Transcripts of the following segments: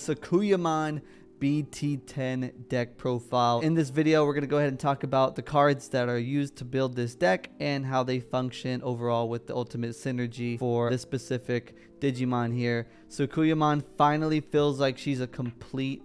Sakuyamon BT10 deck profile. In this video, we're going to go ahead and talk about the cards that are used to build this deck and how they function overall with the ultimate synergy for this specific Digimon here. Sakuyamon finally feels like she's a complete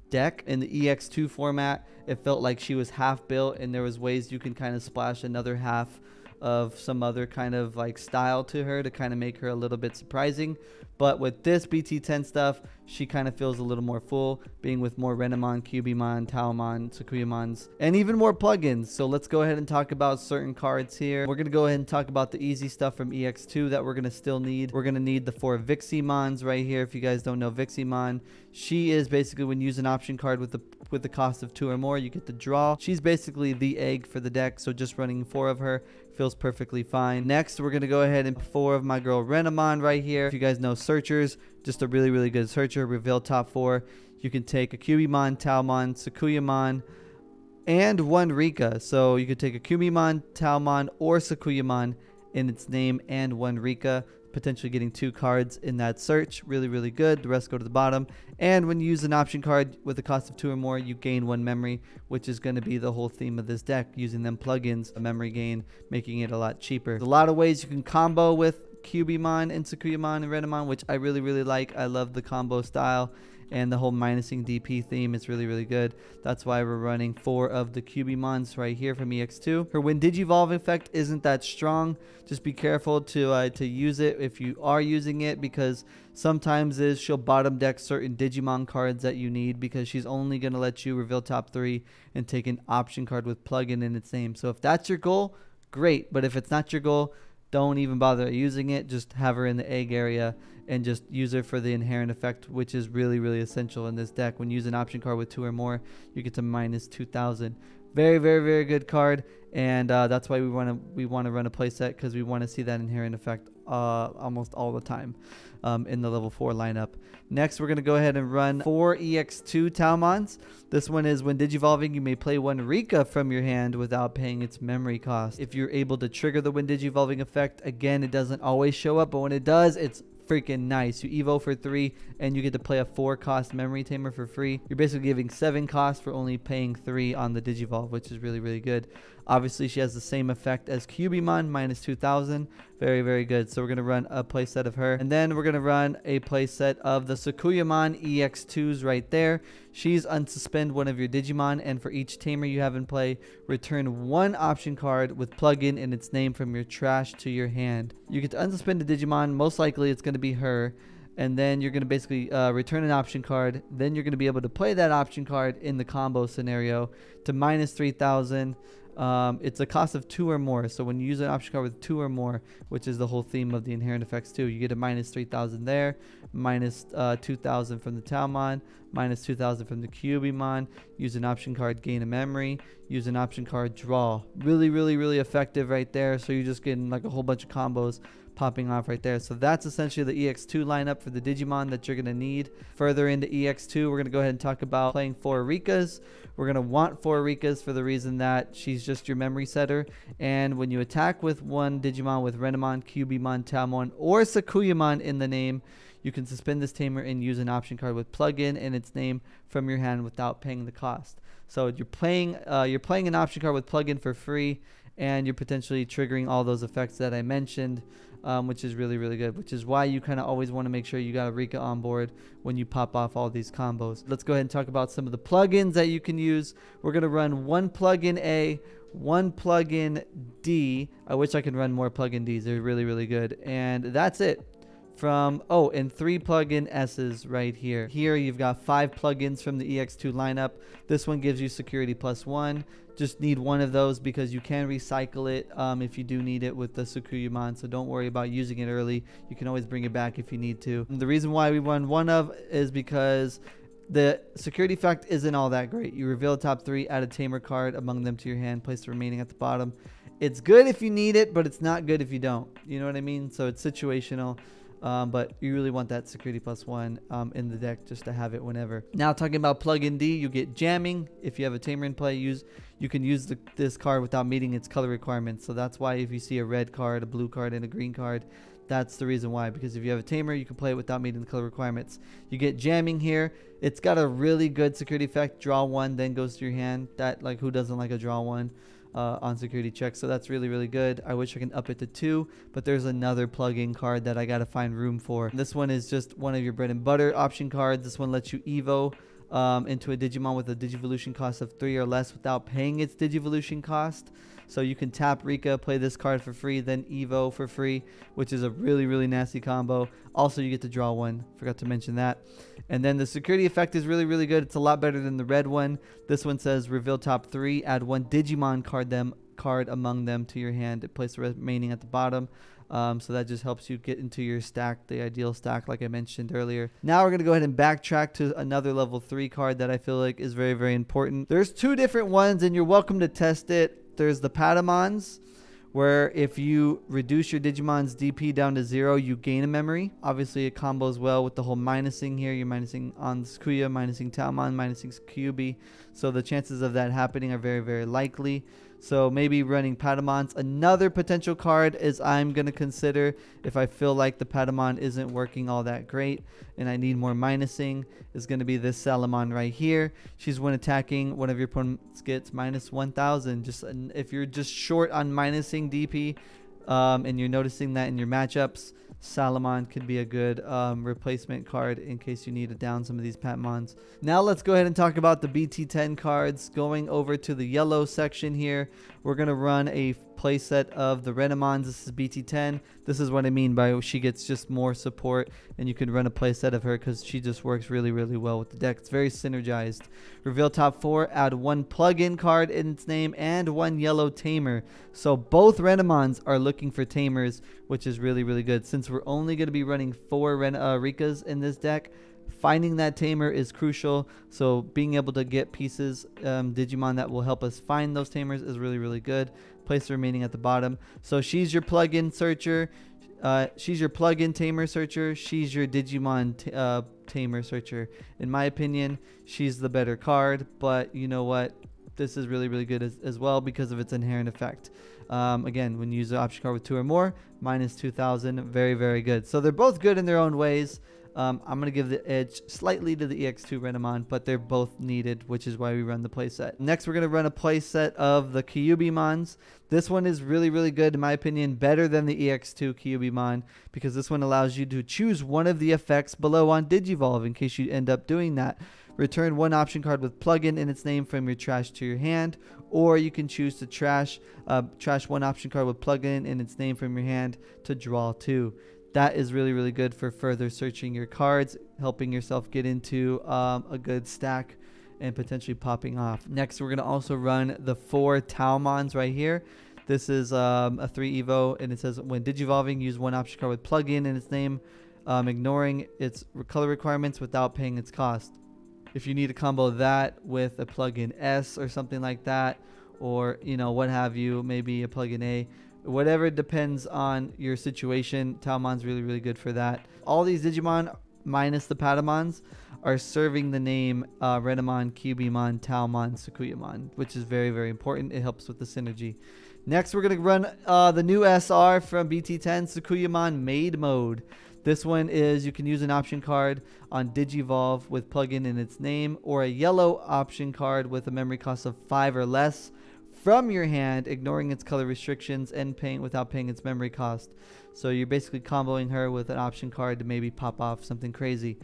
deck. In the EX2 format, it felt like she was half built and there was ways you can kind of splash another half of some other kind of like style to her to kind of make her a little bit surprising. But with this BT10 stuff, she kind of feels a little more full, being with more Renamon, Cubimon, Taomon, Sakuyamons, and even more plugins. So let's go ahead and talk about certain cards here. We're going to go ahead and talk about the easy stuff from EX2 that we're going to still need. We're going to need the 4 Viximons right here. If you guys don't know Viximon, she is basically when you use an option card with the cost of 2 or more, you get to draw. She's basically the egg for the deck, so just running 4 of her feels perfectly fine. Next, we're going to go ahead and 4 of my girl Renamon right here. If you guys know searchers, just a really good searcher. Reveal top 4. You can take a Cubimon, Taomon, Sakuyamon, and 1 Rika. So you could take a Cubimon, Taomon, or Sakuyamon in its name and 1 Rika, potentially getting 2 cards in that search. Really good. The rest go to the bottom. And when you use an option card with a cost of 2 or more, you gain 1 memory, which is going to be the whole theme of this deck, using them plugins, a memory gain, making it a lot cheaper. There's a lot of ways you can combo with Cubimon and Sakuyamon and Renamon, which I really like. I love the combo style, and the whole minusing DP theme is really good. That's why we're running 4 of the Cubimons right here from EX2. Her when Digivolve effect isn't that strong. Just be careful to use it if you are using it, because sometimes she'll bottom deck certain Digimon cards that you need, because she's only going to let you reveal top 3 and take an option card with plugin in its name. So if that's your goal, great. But if it's not your goal, don't even bother using it. Just have her in the egg area and just use her for the inherent effect, which is really essential in this deck. When you use an option card with 2 or more, you get to minus 2,000. Very good card, and that's why we want to run a playset, because we want to see that inherent effect almost all the time in the level 4 lineup. Next, we're going to go ahead and run 4 EX2 Taomons. This one is when Digivolving, you may play 1 Rika from your hand without paying its memory cost. If you're able to trigger the when Digivolving effect, again, it doesn't always show up, but when it does, it's freaking nice. You evo for 3 and you get to play a 4 cost memory tamer for free. You're basically giving 7 costs for only paying 3 on the Digivolve, which is really good. Obviously, she has the same effect as Cubimon, minus 2,000. Very good. So we're going to run a playset of her, and then we're going to run a playset of the Sakuyamon EX2s right there. She's unsuspend one of your Digimon, and for each tamer you have in play, return 1 option card with plugin in its name from your trash to your hand. You get to unsuspend a Digimon. Most likely it's going to be her, and then you're going to basically return an option card. Then you're going to be able to play that option card in the combo scenario to minus 3,000. It's a cost of 2 or more, so when you use an option card with 2 or more, which is the whole theme of the inherent effects too, you get a minus 3,000 there, minus 2,000 from the Taomon, minus 2,000 from the Cubimon. Use an option card, gain a memory. Use an option card, draw. Really effective right there. So you're just getting like a whole bunch of combos popping off right there. So that's essentially the EX2 lineup for the Digimon that you're going to need. Further into EX2, we're going to go ahead and talk about playing 4 Rikas. We're going to want 4 Rikas for the reason that she's just your memory setter, and when you attack with 1 Digimon with Renamon, Cubimon, Taomon, or Sakuyamon in the name, you can suspend this tamer and use an option card with plugin in its name from your hand without paying the cost. So you're playing an option card with plugin for free, and you're potentially triggering all those effects that I mentioned, which is really good, which is why you kind of always want to make sure you got a Rika on board when you pop off all these combos. Let's go ahead and talk about some of the plugins that you can use. We're going to run 1 plugin A, 1 plugin D. I wish I could run more plugin Ds. They're really good, and that's it. And 3 plugin S's right here. Here you've got 5 plugins from the EX2 lineup. This one gives you security +1. Just need 1 of those because you can recycle it if you do need it with the Sakuyamon, so don't worry about using it early. You can always bring it back if you need to. And the reason why we run 1 of is because the security effect isn't all that great. You reveal top 3, add a tamer card among them to your hand, place the remaining at the bottom. It's good if you need it, but it's not good if you don't. You know what I mean? So it's situational. But you really want that security +1 in the deck just to have it whenever. Now talking about plugin D, you get jamming. If you have a tamer in play, you can use this card without meeting its color requirements. So that's why if you see a red card, a blue card, and a green card, that's the reason why. Because if you have a tamer, you can play it without meeting the color requirements. You get jamming here. It's got a really good security effect. Draw one, then goes to your hand. That, like, who doesn't like a draw one on security check? So that's really, really good. I wish I can up it to 2, but there's another plug-in card that I got to find room for. This one is just one of your bread and butter option cards. This one lets you Evo into a Digimon with a Digivolution cost of 3 or less without paying its Digivolution cost. So you can tap Rika, play this card for free, then Evo for free, which is a really, really nasty combo. Also, you get to draw one. Forgot to mention that. And then the security effect is really, really good. It's a lot better than the red one. This one says reveal top 3, add 1 Digimon card among them to your hand. It places the remaining at the bottom. So that just helps you get into your stack, the ideal stack, like I mentioned earlier. Now we're going to go ahead and backtrack to another level 3 card that I feel like is very, very important. There's 2 different ones, and you're welcome to test it. There's the Patamons, where if you reduce your Digimon's DP down to 0, you gain a memory. Obviously, it combos well with the whole minusing here. You're minusing on Sakuya, minusing Talmon, minusing Kyubi. So the chances of that happening are very, very likely. So maybe running Patamons. Another potential card is I'm going to consider if I feel like the Patamon isn't working all that great and I need more minusing, is going to be this Salamon right here. She's when attacking, one of your opponents gets minus 1000. Just if you're just short on minusing DP and you're noticing that in your matchups, Salamon could be a good replacement card in case you need to down some of these Patmons. Now let's go ahead and talk about the BT10 cards. Going over to the yellow section here, we're going to run a playset of the Renamons. This is BT10. This is what I mean by she gets just more support, and you can run a playset of her because she just works really, really well with the deck. It's very synergized. Reveal top 4, add 1 plug-in card in its name and 1 yellow tamer. So both Renamons are looking for tamers, which is really, really good. Since we're only going to be running 4 Rikas in this deck, finding that tamer is crucial. So being able to get pieces, Digimon that will help us find those tamers is really, really good. Place the remaining at the bottom. So she's your plug-in searcher. She's your plug-in tamer searcher. She's your Digimon tamer searcher. In my opinion, she's the better card, but you know what? This is really, really good as well because of its inherent effect. Again, when you use the option card with 2 or more, minus 2000. Very, very good. So they're both good in their own ways. I'm going to give the edge slightly to the EX2 Renamon, but they're both needed, which is why we run the playset. Next, we're going to run a playset of the Kyubimons. This one is really, really good, in my opinion, better than the EX2 Kyubimon, because this one allows you to choose one of the effects below on Digivolve in case you end up doing that. Return 1 option card with plugin in its name from your trash to your hand, or you can choose to trash 1 option card with plugin in its name from your hand to draw 2. That is really, really good for further searching your cards, helping yourself get into a good stack and potentially popping off. Next, we're going to also run the 4 Talmons right here. This is a 3 Evo, and it says when Digivolving, use 1 option card with plugin in its name, ignoring its color requirements without paying its cost. If you need to combo that with a plugin S or something like that, or what have you, maybe a plugin A, whatever depends on your situation, Talmon's really, really good for that. All these Digimon minus the Patamons are serving the name Renamon, Kyubimon, Talmon, Sakuyamon, which is very, very important. It helps with the synergy. Next, we're going to run the new SR from BT10, Sakuyamon Maid Mode. This one is you can use an option card on Digivolve with plugin in its name, or a yellow option card with a memory cost of 5 or less from your hand, ignoring its color restrictions and without paying its memory cost. So you're basically comboing her with an option card to maybe pop off something crazy.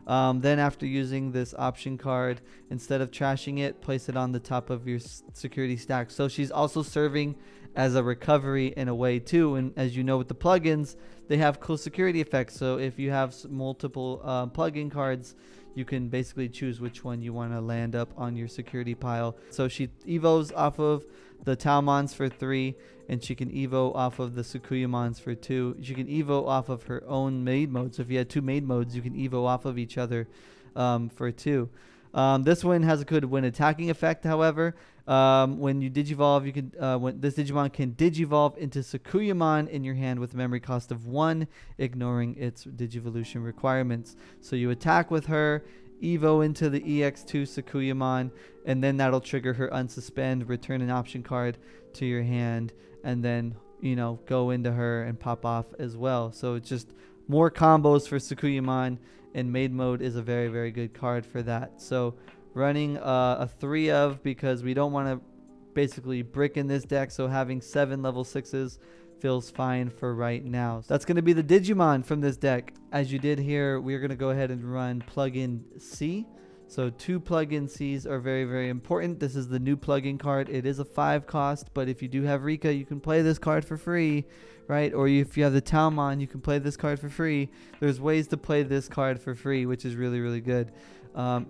Then after using this option card, instead of trashing it, place it on the top of your security stack. So she's also serving as a recovery in a way too. And as you know, with the plugins, they have cool security effects. So if you have multiple plugin cards, you can basically choose which one you want to land up on your security pile. So she evos off of the Talmons for 3, and she can evo off of the Sakuyamons for 2. She can evo off of her own maid mode. So if you had 2 maid modes, you can evo off of each other for 2. This one has a good when attacking effect, however. When you Digivolve, you can when this Digimon can Digivolve into Sakuyamon in your hand with a memory cost of 1, ignoring its Digivolution requirements. So you attack with her, Evo into the EX2 Sakuyamon, and then that'll trigger her unsuspend, return an option card to your hand, and then go into her and pop off as well. So it's just more combos for Sakuyamon and maid mode is a very, very good card for that. So running a 3 of, because we don't want to basically brick in this deck, so having 7 level 6s feels fine for right now. So that's going to be the Digimon from this deck. As you did here, we're going to go ahead and run plugin C. So 2 plugin Cs are very, very important. This is the new plugin card. It is a 5 cost, but if you do have Rika, you can play this card for free, right? Or if you have the Talmon, you can play this card for free. There's ways to play this card for free, which is really, really good,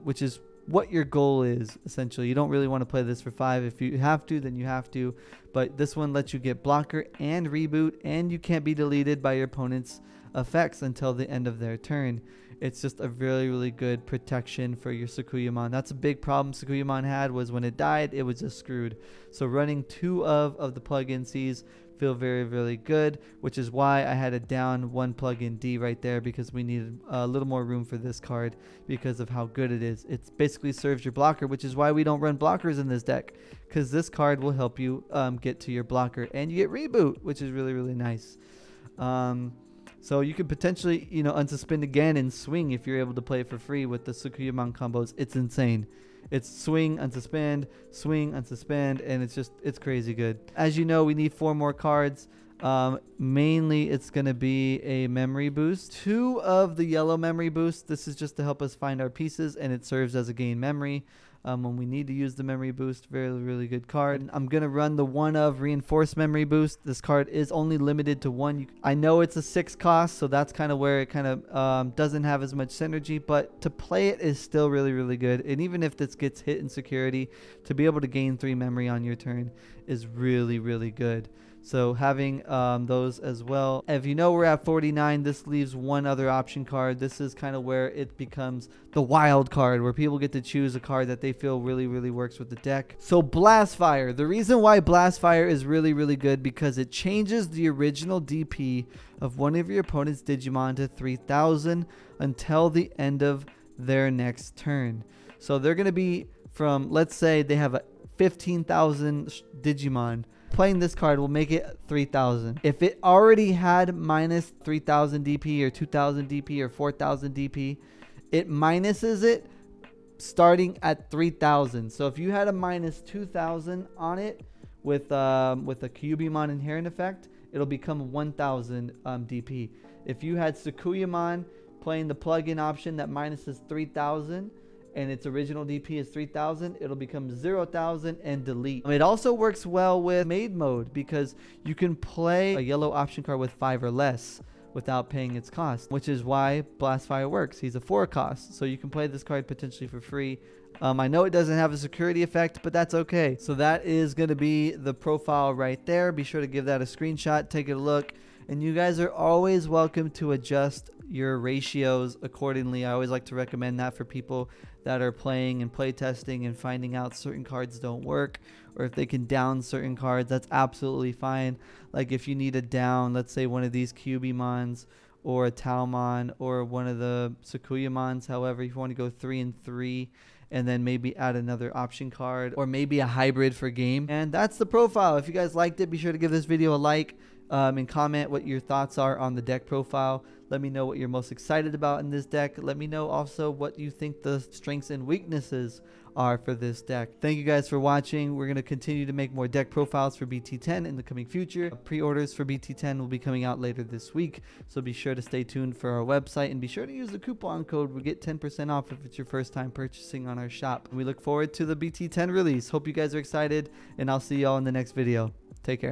which is what your goal is. Essentially, you don't really want to play this for 5. If you have to, then you have to, but this one lets you get blocker and reboot, and you can't be deleted by your opponent's effects until the end of their turn. It's just a really, really good protection for your Sakuyamon. That's a big problem Sakuyamon had, was when it died, it was just screwed. So running 2 of the plugin Cs feel very, really good, which is why I had to down 1 plugin D right there, because we needed a little more room for this card because of how good it is. It basically serves your blocker, which is why we don't run blockers in this deck, because this card will help you get to your blocker, and you get reboot, which is really, really nice. So you could potentially, unsuspend again and swing if you're able to play it for free with the Sakuyamon combos. It's insane. It's swing, unsuspend, and it's crazy good. As you know, we need 4 more cards. Mainly it's going to be a memory boost. 2 of the yellow memory boost. This is just to help us find our pieces, and it serves as a gain memory when we need to use the memory boost. Very, really good card. I'm going to run the 1 of reinforced memory boost. This card is only limited to 1. I know it's a 6 cost, so that's kind of where it kind of doesn't have as much synergy, but to play it is still really, really good. And even if this gets hit in security, to be able to gain 3 memory on your turn is really, really good. So having those as well. If you know we're at 49, this leaves 1 other option card. This is kind of where it becomes the wild card, where people get to choose a card that they feel really, really works with the deck. So Blast Fire. The reason why Blast Fire is really, really good, because it changes the original DP of one of your opponent's Digimon to 3,000 until the end of their next turn. So they're going to be from, let's say they have a 15,000 Digimon. Playing this card will make it 3,000. If it already had minus 3,000 DP or 2,000 DP or 4,000 DP, it minuses it starting at 3,000. So if you had a minus 2,000 on it with a Kyubimon inherent effect, it'll become 1,000 DP. If you had Sakuyamon playing the plugin option that minuses 3,000, and its original DP is 3,000, it'll become 0,000 and delete. It also works well with maid mode, because you can play a yellow option card with 5 or less without paying its cost, which is why Blast Fire works. He's a 4 cost, so you can play this card potentially for free. I know it doesn't have a security effect, but that's okay. So that is going to be the profile right there. Be sure to give that a screenshot, take a look, and you guys are always welcome to adjust your ratios accordingly. I always like to recommend that for people that are playing and play testing and finding out certain cards don't work, or if they can down certain cards, that's absolutely fine. Like if you need a down, let's say one of these Kyubimons or a Talmon or one of the Sakuyamons. However, if you want to go 3 and 3 and then maybe add another option card, or maybe a hybrid for game. And that's the profile. If you guys liked it, be sure to give this video a like and comment what your thoughts are on the deck profile. Let me know what you're most excited about in this deck. Let me know also what you think the strengths and weaknesses are for this deck. Thank you guys for watching. We're going to continue to make more deck profiles for BT10 in the coming future. Pre-orders for BT10 will be coming out later this week, so be sure to stay tuned for our website, and be sure to use the coupon code. We get 10% off if it's your first time purchasing on our shop. We look forward to the BT10 release. Hope you guys are excited, and I'll see y'all in the next video. Take care.